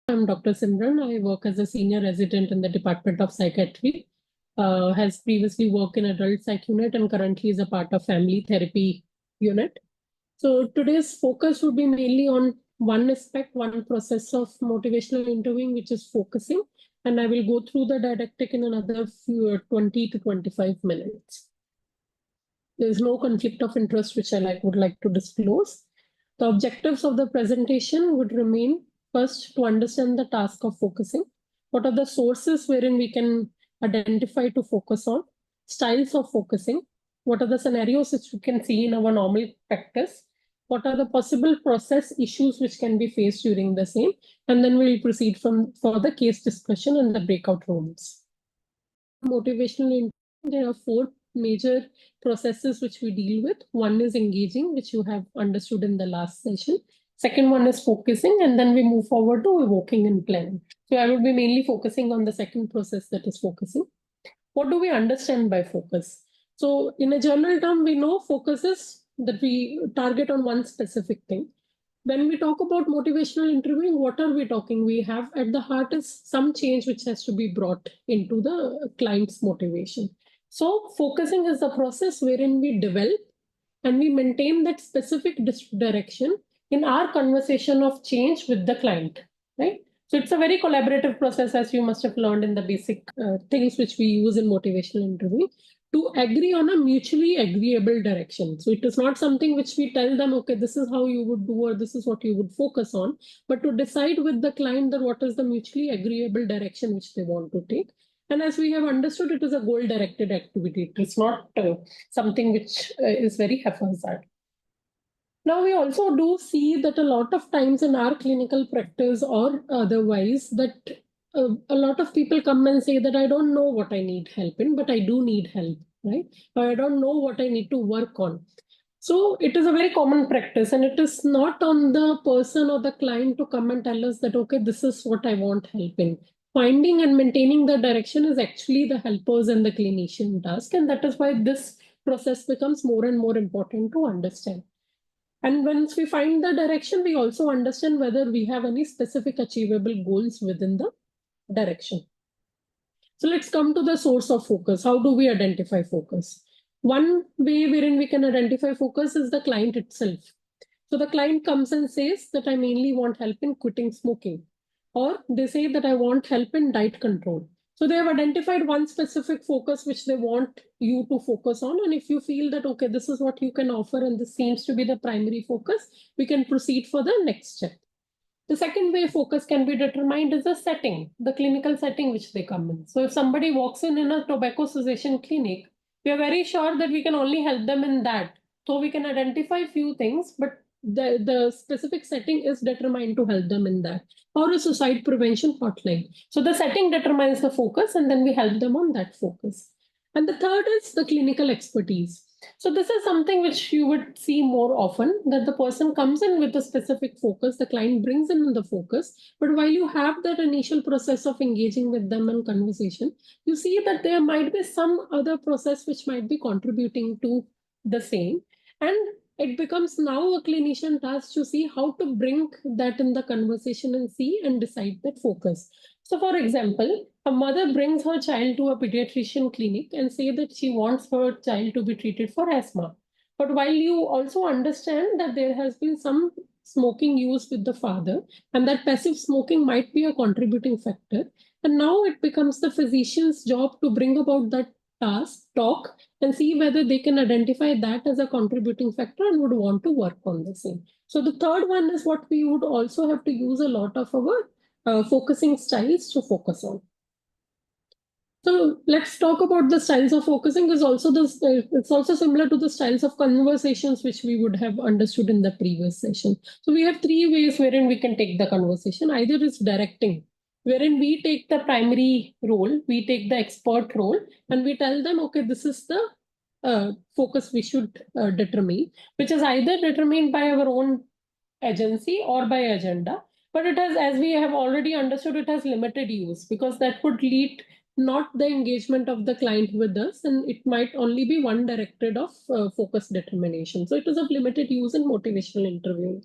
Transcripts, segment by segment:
I'm Dr. Simran. I work as a senior resident in the Department of Psychiatry. Has previously worked in adult psych unit and currently is a part of family therapy unit. So today's focus would be mainly on one aspect, one process of motivational interviewing, which is focusing. And I will go through the didactic in another 20 to 25 minutes. There's no conflict of interest which would like to disclose. The objectives of the presentation would remain first to understand the task of focusing. What are the sources wherein we can identify to focus on? Styles of focusing. What are the scenarios which we can see in our normal practice? What are the possible process issues which can be faced during the same? And then we'll proceed for the case discussion and the breakout rooms. Motivational, there are four major processes which we deal with. One is engaging, which you have understood in the last session. Second one is focusing, and then we move forward to evoking and planning. So I will be mainly focusing on the second process, that is focusing. What do we understand by focus? So in a general term, we know focus is that we target on one specific thing. When we talk about motivational interviewing, what are we talking? We have at the heart is some change which has to be brought into the client's motivation. So focusing is the process wherein we develop and we maintain that specific direction in our conversation of change with the client, right? So it's a very collaborative process, as you must have learned in the basic things which we use in motivational interviewing, to agree on a mutually agreeable direction. So it is not something which we tell them, okay, this is how you would do, or this is what you would focus on, but to decide with the client that what is the mutually agreeable direction which they want to take. And as we have understood, it is a goal-directed activity. It is not something which is very haphazard. Now, we also do see that a lot of times in our clinical practice or otherwise, that a lot of people come and say that I don't know what I need help in, but I do need help, right? Or I don't know what I need to work on. So it is a very common practice, and it is not on the person or the client to come and tell us that, okay, this is what I want help in. Finding and maintaining the direction is actually the helpers and the clinician task, and that is why this process becomes more and more important to understand. And once we find the direction, we also understand whether we have any specific achievable goals within the direction. So let's come to the source of focus. How do we identify focus? One way wherein we can identify focus is the client itself. So the client comes and says that I mainly want help in quitting smoking, or they say that I want help in diet control. So they have identified one specific focus which they want you to focus on. And if you feel that, okay, this is what you can offer and this seems to be the primary focus, we can proceed for the next step. The second way focus can be determined is the setting, the clinical setting which they come in. So if somebody walks in a tobacco cessation clinic, we are very sure that we can only help them in that. So we can identify a few things, but the specific setting is determined to help them in that. Or a suicide prevention hotline. So the setting determines the focus and then we help them on that focus. And the third is the clinical expertise. So this is something which you would see more often, that the person comes in with a specific focus, the client brings in the focus, but while you have that initial process of engaging with them in conversation, you see that there might be some other process which might be contributing to the same. And it becomes now a clinician task to see how to bring that in the conversation and see and decide that focus. So for example, a mother brings her child to a pediatrician clinic and say that she wants her child to be treated for asthma. But while you also understand that there has been some smoking use with the father and that passive smoking might be a contributing factor, and now it becomes the physician's job to bring about that talk, and see whether they can identify that as a contributing factor and would want to work on the same. So the third one is what we would also have to use a lot of our focusing styles to focus on. So let's talk about the styles of focusing. Is also this. It's also similar to the styles of conversations which we would have understood in the previous session. So we have three ways wherein we can take the conversation. Either is directing, wherein we take the primary role, we take the expert role, and we tell them, okay, this is the focus we should determine, which is either determined by our own agency or by agenda. But it has, as we have already understood, it has limited use because that would lead not the engagement of the client with us, and it might only be one directed of focus determination. So it is of limited use in motivational interviewing.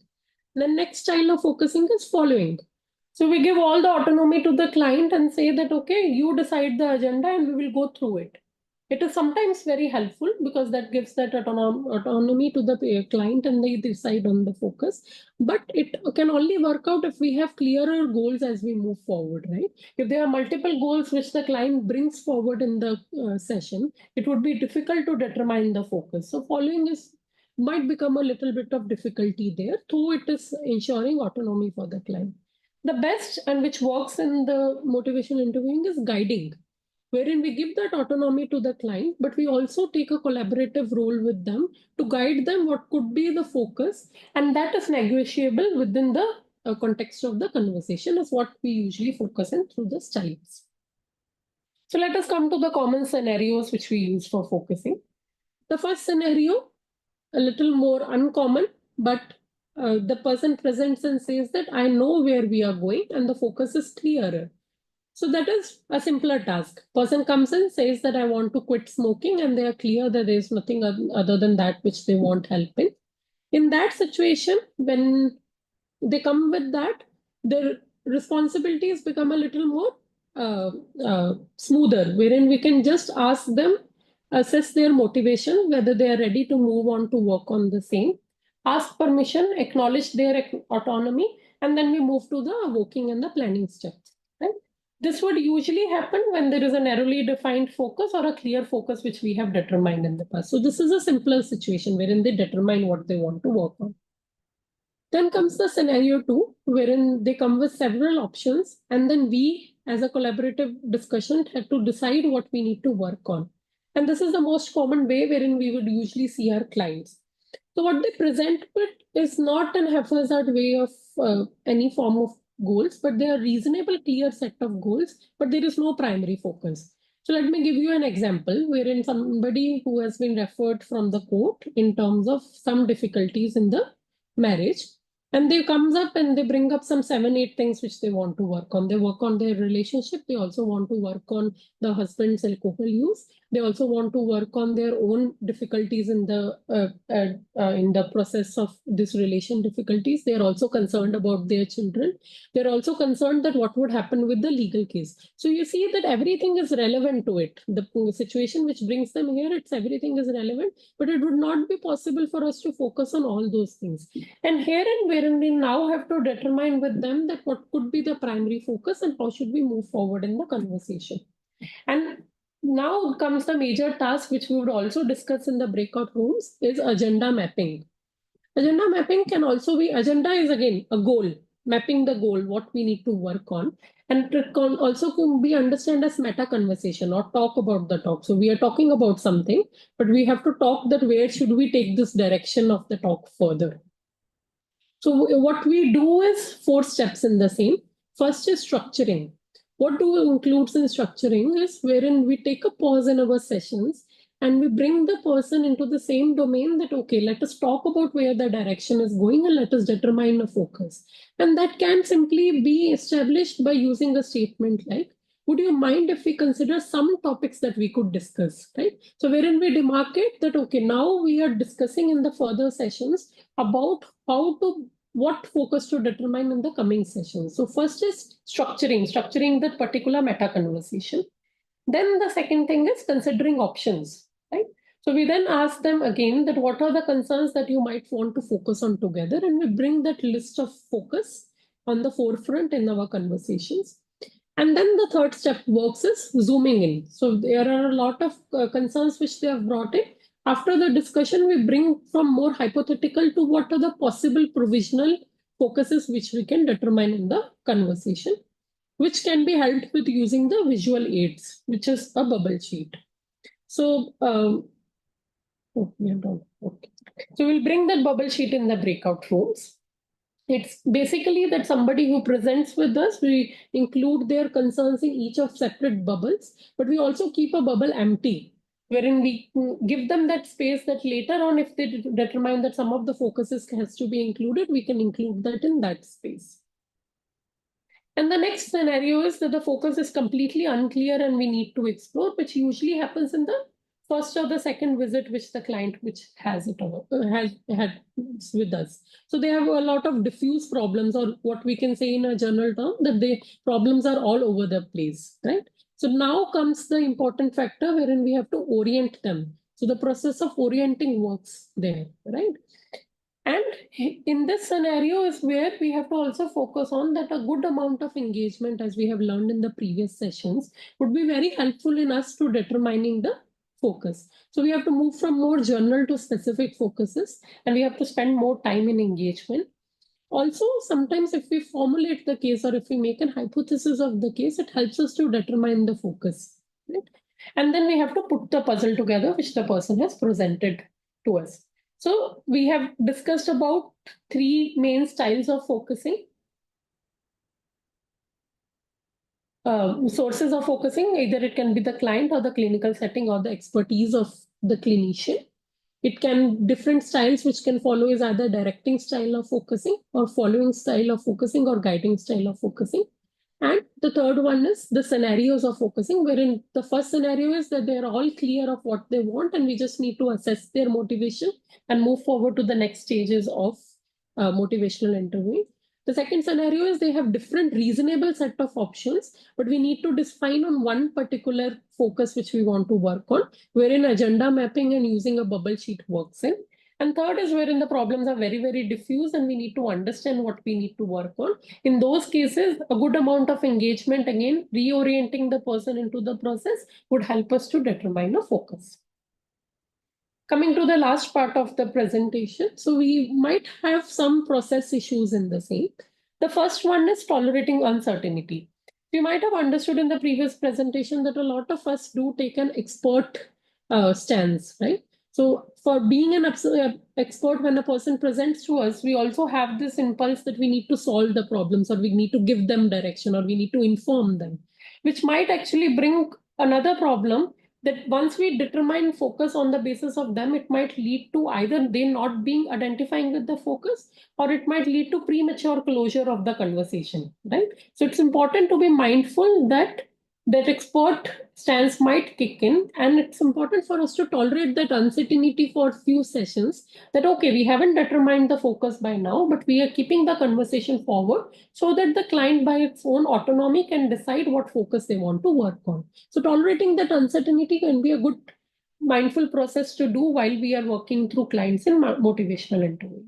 The next style of focusing is following. So we give all the autonomy to the client and say that, okay, you decide the agenda and we will go through it. It is sometimes very helpful because that gives that autonomy to the client and they decide on the focus. But it can only work out if we have clearer goals as we move forward, right? If there are multiple goals which the client brings forward in the session, it would be difficult to determine the focus. So following this might become a little bit of difficulty there, though it is ensuring autonomy for the client. The best and which works in the motivation interviewing is guiding, wherein we give that autonomy to the client, but we also take a collaborative role with them to guide them what could be the focus, and that is negotiable within the context of the conversation, is what we usually focus in through the styles. So let us come to the common scenarios which we use for focusing. The first scenario, a little more uncommon, but the person presents and says that I know where we are going and the focus is clearer. So that is a simpler task. Person comes in, says that I want to quit smoking, and they are clear that there is nothing other than that which they want help in. In that situation, when they come with that, their responsibilities become a little more uh, smoother, wherein we can just ask them, assess their motivation, whether they are ready to move on to work on the same, ask permission, acknowledge their autonomy, and then we move to the working and the planning steps. Right? This would usually happen when there is a narrowly defined focus or a clear focus which we have determined in the past. So this is a simpler situation wherein they determine what they want to work on. Then comes the scenario two, wherein they come with several options, and then we, as a collaborative discussion, have to decide what we need to work on. And this is the most common way wherein we would usually see our clients. So, what they present with is not an haphazard way of any form of goals, but they are reasonable, clear set of goals, but there is no primary focus. So, let me give you an example wherein somebody who has been referred from the court in terms of some difficulties in the marriage, and they comes up and they bring up some 7 8 things which they want to work on. They work on their relationship, they also want to work on the husband's alcohol use, they also want to work on their own difficulties in the process of this relation difficulties. They are also concerned about their children. They're also concerned that what would happen with the legal case. So you see that everything is relevant to it. The situation which brings them here, it's everything is relevant, but it would not be possible for us to focus on all those things. And herein, wherein we now have to determine with them that what could be the primary focus and how should we move forward in the conversation. And now comes the major task, which we would also discuss in the breakout rooms, is agenda mapping. Agenda mapping can also be, agenda is again a goal, mapping the goal, what we need to work on. And it can also be understood as meta conversation or talk about the talk. So we are talking about something, but we have to talk that where should we take this direction of the talk further. So what we do is 4 steps in the same. First is structuring. What do includes in structuring is wherein we take a pause in our sessions and we bring the person into the same domain that, okay, let us talk about where the direction is going and let us determine a focus. And that can simply be established by using a statement like, would you mind if we consider some topics that we could discuss, right? So wherein we demarcate that, okay, now we are discussing in the further sessions about how to what focus to determine in the coming sessions. So first is structuring that particular meta conversation. Then the second thing is considering options, right? So we then ask them again that what are the concerns that you might want to focus on together, and we bring that list of focus on the forefront in our conversations. And then the third step works is zooming in. So there are a lot of concerns which they have brought in. After the discussion, we bring from more hypothetical to what are the possible provisional focuses which we can determine in the conversation, which can be helped with using the visual aids, which is a bubble sheet. So, oh, we have done. Okay. So we'll bring that bubble sheet in the breakout rooms. It's basically that somebody who presents with us, we include their concerns in each of separate bubbles, but we also keep a bubble empty, wherein we give them that space that later on, if they determine that some of the focuses has to be included, we can include that in that space. And the next scenario is that the focus is completely unclear and we need to explore, which usually happens in the first or the second visit which the client which has it has had with us. So they have a lot of diffuse problems, or what we can say in a general term that the problems are all over the place, right? So now comes the important factor wherein we have to orient them. So the process of orienting works there, right? And in this scenario is where we have to also focus on that a good amount of engagement, as we have learned in the previous sessions, would be very helpful in us to determining the focus. So we have to move from more general to specific focuses, and we have to spend more time in engagement. Also, sometimes if we formulate the case or if we make an hypothesis of the case, it helps us to determine the focus. Right? And then we have to put the puzzle together, which the person has presented to us. So we have discussed about three main styles of focusing. Sources of focusing, either it can be the client or the clinical setting or the expertise of the clinician. It can different styles which can follow is either directing style of focusing or following style of focusing or guiding style of focusing. And the third one is the scenarios of focusing, wherein the first scenario is that they're all clear of what they want and we just need to assess their motivation and move forward to the next stages of motivational interviewing. The second scenario is they have different reasonable set of options, but we need to define on one particular focus which we want to work on, wherein agenda mapping and using a bubble sheet works in. And third is wherein the problems are very, very diffuse and we need to understand what we need to work on. In those cases, a good amount of engagement, again, reorienting the person into the process would help us to determine a focus. Coming to the last part of the presentation, so we might have some process issues in the same. The first one is tolerating uncertainty. You might have understood in the previous presentation that a lot of us do take an expert stance, right? So for being an expert, when a person presents to us, we also have this impulse that we need to solve the problems or we need to give them direction or we need to inform them, which might actually bring another problem that once we determine focus on the basis of them, it might lead to either they not being identifying with the focus or it might lead to premature closure of the conversation, right? So it's important to be mindful that that expert stance might kick in, and it's important for us to tolerate that uncertainty for a few sessions that, okay, we haven't determined the focus by now, but we are keeping the conversation forward so that the client by its own autonomy can decide what focus they want to work on. So tolerating that uncertainty can be a good mindful process to do while we are working through clients in motivational interview.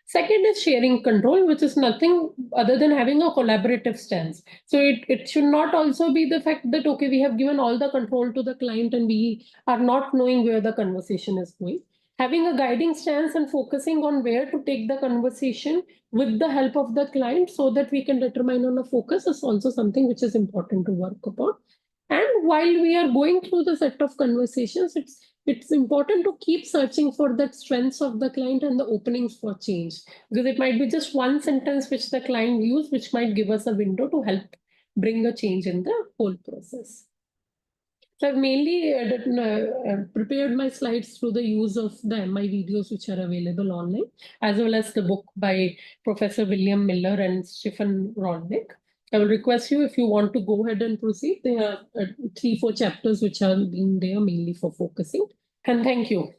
Second is sharing control, which is nothing other than having a collaborative stance. So it should not also be the fact that, okay, we have given all the control to the client and we are not knowing where the conversation is going. Having a guiding stance and focusing on where to take the conversation with the help of the client so that we can determine on a focus is also something which is important to work upon. And while we are going through the set of conversations, it's important to keep searching for the strengths of the client and the openings for change, because it might be just one sentence which the client used, which might give us a window to help bring a change in the whole process. So I've mainly prepared my slides through the use of the MI videos which are available online, as well as the book by Professor William Miller and Stephen Rodnick. I will request you, if you want to go ahead and proceed, there are 3-4 chapters which are being there mainly for focusing. And thank you.